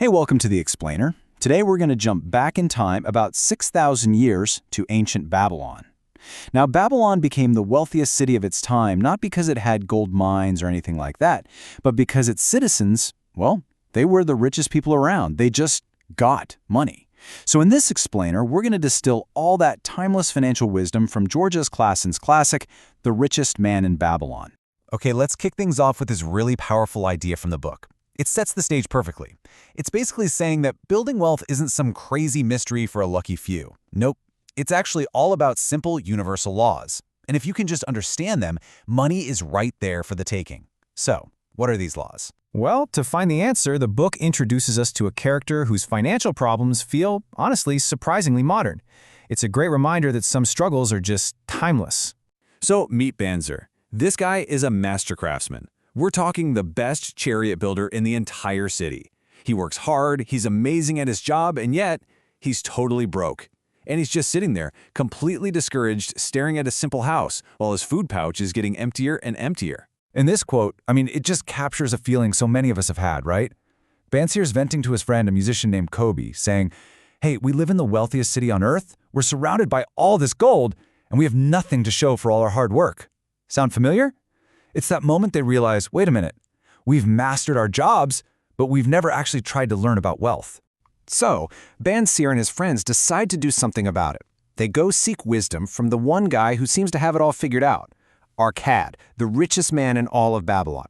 Hey, welcome to The Explainer. Today we're going to jump back in time about 6,000 years to ancient Babylon. Now, Babylon became the wealthiest city of its time not because it had gold mines or anything like that, but because its citizens, well, they were the richest people around. They just got money. So in this Explainer, we're going to distill all that timeless financial wisdom from George S. Classen's classic, The Richest Man in Babylon. Okay, let's kick things off with this really powerful idea from the book. It sets the stage perfectly. It's basically saying that building wealth isn't some crazy mystery for a lucky few. Nope. It's actually all about simple universal laws. And if you can just understand them, money is right there for the taking. So, what are these laws? Well, to find the answer, the book introduces us to a character whose financial problems feel, honestly, surprisingly modern. It's a great reminder that some struggles are just timeless. So, meet Banzer. This guy is a master craftsman. We're talking the best chariot builder in the entire city. He works hard, he's amazing at his job, and yet, he's totally broke. And he's just sitting there, completely discouraged, staring at a simple house, while his food pouch is getting emptier and emptier. In this quote, it just captures a feeling so many of us have had, right? Banzier's venting to his friend, a musician named Kobe, saying, "Hey, we live in the wealthiest city on earth, we're surrounded by all this gold, and we have nothing to show for all our hard work." Sound familiar? It's that moment they realize, wait a minute, we've mastered our jobs, but we've never actually tried to learn about wealth. So, Banzier and his friends decide to do something about it. They go seek wisdom from the one guy who seems to have it all figured out, Arcad, the richest man in all of Babylon.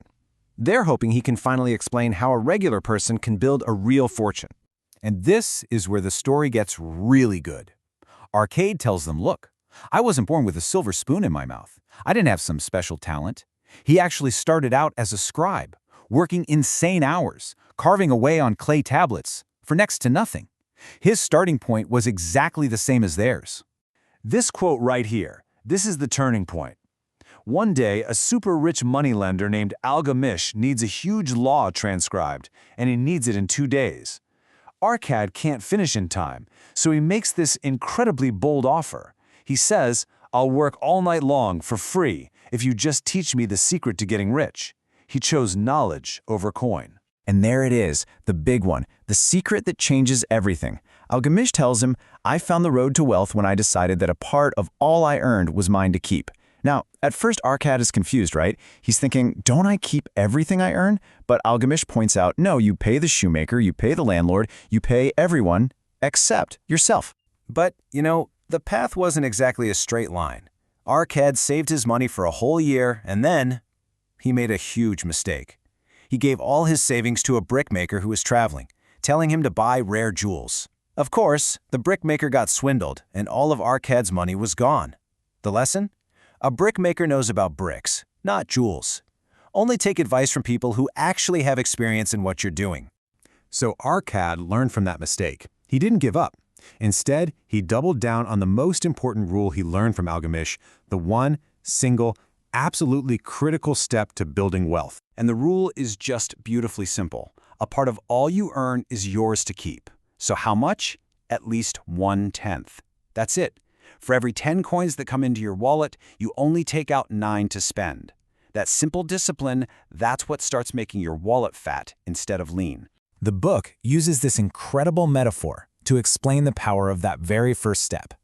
They're hoping he can finally explain how a regular person can build a real fortune. And this is where the story gets really good. Arcade tells them, look, I wasn't born with a silver spoon in my mouth. I didn't have some special talent. He actually started out as a scribe, working insane hours, carving away on clay tablets for next to nothing. His starting point was exactly the same as theirs. This quote right here, this is the turning point. One day, a super-rich moneylender named Algamish needs a huge law transcribed, and he needs it in 2 days. Arcad can't finish in time, so he makes this incredibly bold offer. He says, I'll work all night long for free if you just teach me the secret to getting rich. He chose knowledge over coin. And there it is, the big one, the secret that changes everything. Algamish tells him, I found the road to wealth when I decided that a part of all I earned was mine to keep. Now, at first Arcad is confused, right? He's thinking, don't I keep everything I earn? But Algamish points out, no, you pay the shoemaker, you pay the landlord, you pay everyone except yourself. But, the path wasn't exactly a straight line. Arcad saved his money for a whole year, and then he made a huge mistake. He gave all his savings to a brickmaker who was traveling, telling him to buy rare jewels. Of course, the brickmaker got swindled, and all of Arcad's money was gone. The lesson? A brickmaker knows about bricks, not jewels. Only take advice from people who actually have experience in what you're doing. So Arcad learned from that mistake. He didn't give up. Instead, he doubled down on the most important rule he learned from Algamish, the one, single, absolutely critical step to building wealth. And the rule is just beautifully simple. A part of all you earn is yours to keep. So how much? At least 1/10. That's it. For every 10 coins that come into your wallet, you only take out 9 to spend. That simple discipline, that's what starts making your wallet fat instead of lean. The book uses this incredible metaphor to explain the power of that very first step.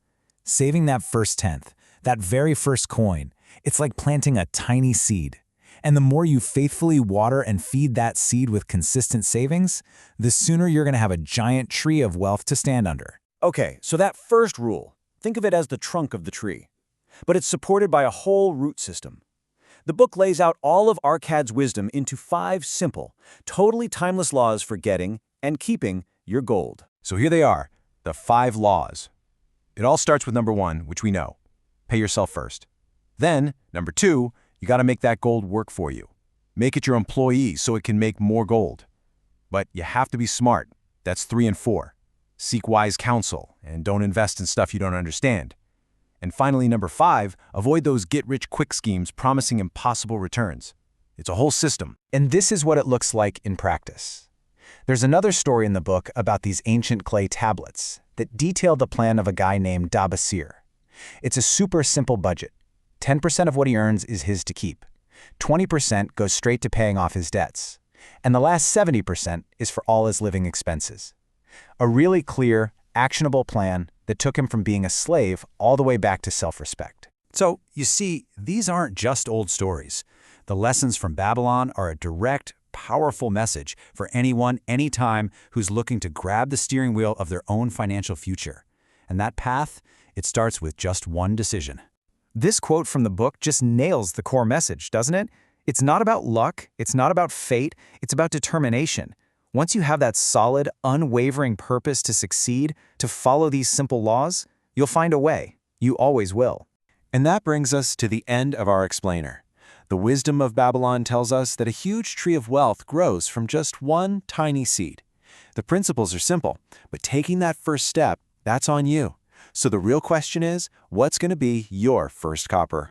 Saving that first tenth, that very first coin, it's like planting a tiny seed. And the more you faithfully water and feed that seed with consistent savings, the sooner you're going to have a giant tree of wealth to stand under. Okay, so that first rule, think of it as the trunk of the tree. But it's supported by a whole root system. The book lays out all of Arcad's wisdom into 5 simple, totally timeless laws for getting and keeping your gold. So here they are, the 5 laws. It all starts with number 1, which we know. Pay yourself first. Then, number 2, you got to make that gold work for you. Make it your employee so it can make more gold. But you have to be smart. That's 3 and 4. Seek wise counsel and don't invest in stuff you don't understand. And finally, number 5, avoid those get-rich-quick schemes promising impossible returns. It's a whole system. And this is what it looks like in practice. There's another story in the book about these ancient clay tablets that detail the plan of a guy named Dabasir. It's a super simple budget. 10% of what he earns is his to keep. 20% goes straight to paying off his debts. and the last 70% is for all his living expenses. A really clear, actionable plan that took him from being a slave all the way back to self-respect. So, you see, these aren't just old stories. The lessons from Babylon are a direct, powerful message for anyone, anytime, who's looking to grab the steering wheel of their own financial future. And that path, it starts with just one decision. This quote from the book just nails the core message, doesn't it? It's not about luck, it's not about fate, it's about determination. Once you have that solid, unwavering purpose to succeed, to follow these simple laws, you'll find a way. You always will. And that brings us to the end of our explainer. The wisdom of Babylon tells us that a huge tree of wealth grows from just one tiny seed. The principles are simple, but taking that first step, that's on you. So the real question is, what's going to be your first copper?